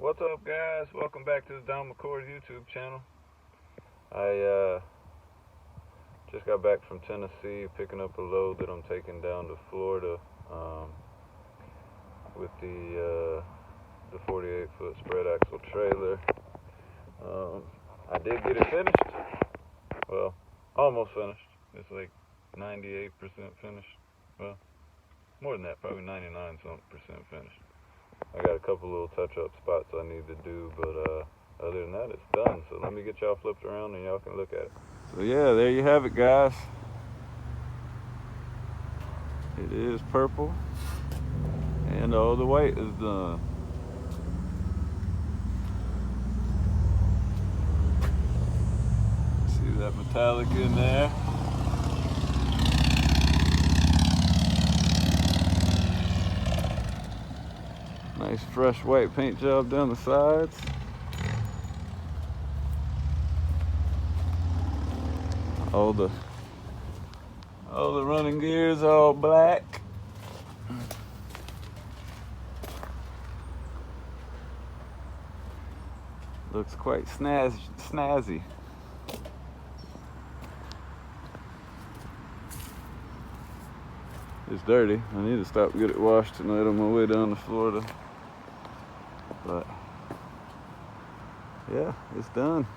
What's up, guys? Welcome back to the Don McCord YouTube channel. I just got back from Tennessee picking up a load that I'm taking down to Florida with the 48-foot spread axle trailer. I did get it finished. Well, almost finished. It's like 98% finished. Well, more than that, probably 99-something% finished. I got a couple little touch-up spots I need to do, but other than that, it's done. So let me get y'all flipped around and y'all can look at it. So yeah, there you have it, guys. It is purple, and all the weight is done. See that metallic in there? Nice fresh white paint job down the sides. All the running gears all black. Looks quite snazzy. It's dirty. I need to stop and get it washed tonight on my way down to Florida. But yeah, it's done.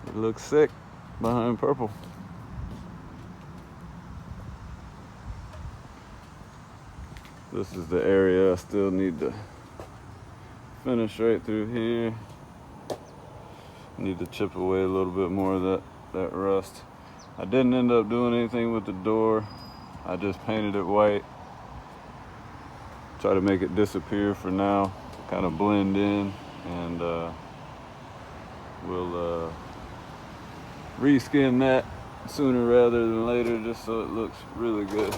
It looks sick behind purple. This is the area I still need to finish right through here. Need to chip away a little bit more of that rust. I didn't end up doing anything with the door. I just painted it white. Try to make it disappear for now, kind of blend in, and we'll reskin that sooner rather than later, just so it looks really good.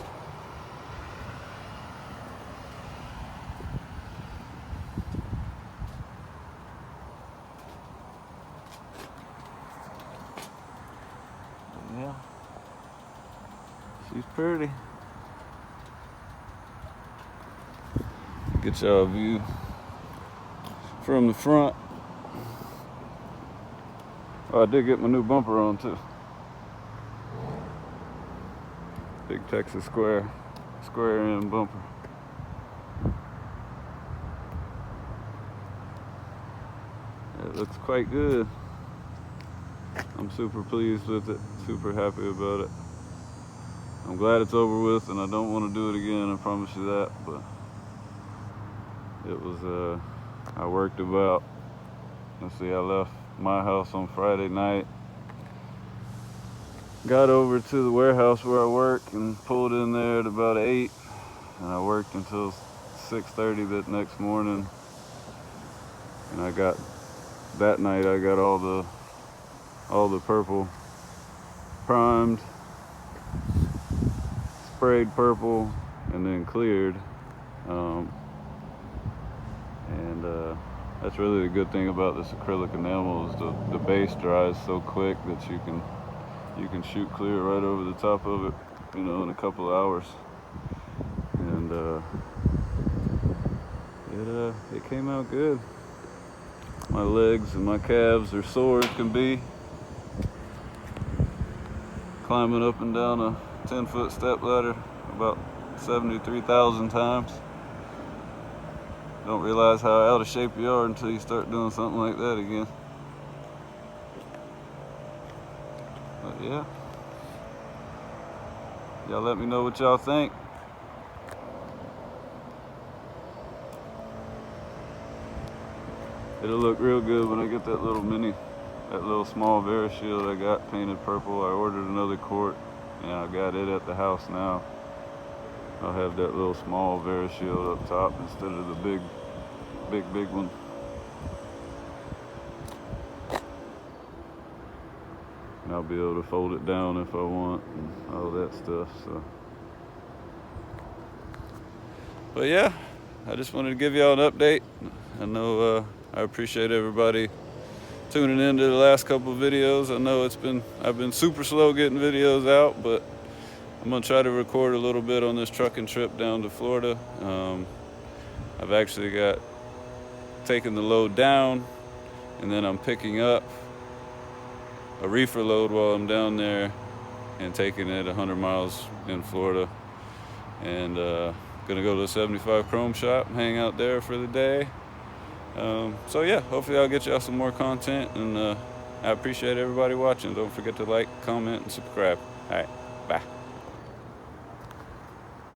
Yeah, she's pretty. Get y'all a view from the front. Oh, I did get my new bumper on too. Big Texas square end bumper. It looks quite good. I'm super pleased with it, super happy about it. I'm glad it's over with, and I don't want to do it again, I promise you that, but it was, I worked about, let's see, I left my house on Friday night, got over to the warehouse where I work and pulled in there at about 8, and I worked until 6:30 that next morning, and that night I got all the purple primed, sprayed purple, and then cleared. That's really the good thing about this acrylic enamel is the base dries so quick that you can shoot clear right over the top of it, in a couple of hours. And it came out good. My legs and my calves are sore as can be. Climbing up and down a 10-foot step ladder about 73,000 times. Don't realize how out of shape you are until you start doing something like that again. But yeah, y'all let me know what y'all think. It'll look real good when I get that little small Verishield I got painted purple. I ordered another quart, and I got it at the house now. I'll have that little small Verishield up top instead of the big one. And I'll be able to fold it down if I want and all that stuff. So, but yeah, I just wanted to give y'all an update. I know I appreciate everybody tuning in to the last couple of videos. I know I've been super slow getting videos out, but I'm gonna try to record a little bit on this trucking trip down to Florida. I've actually got taking the load down, and then I'm picking up a reefer load while I'm down there and taking it 100 miles in Florida. And gonna go to the 75 Chrome shop, hang out there for the day. So yeah, hopefully I'll get y'all some more content, and I appreciate everybody watching. Don't forget to like, comment, and subscribe. All right, bye.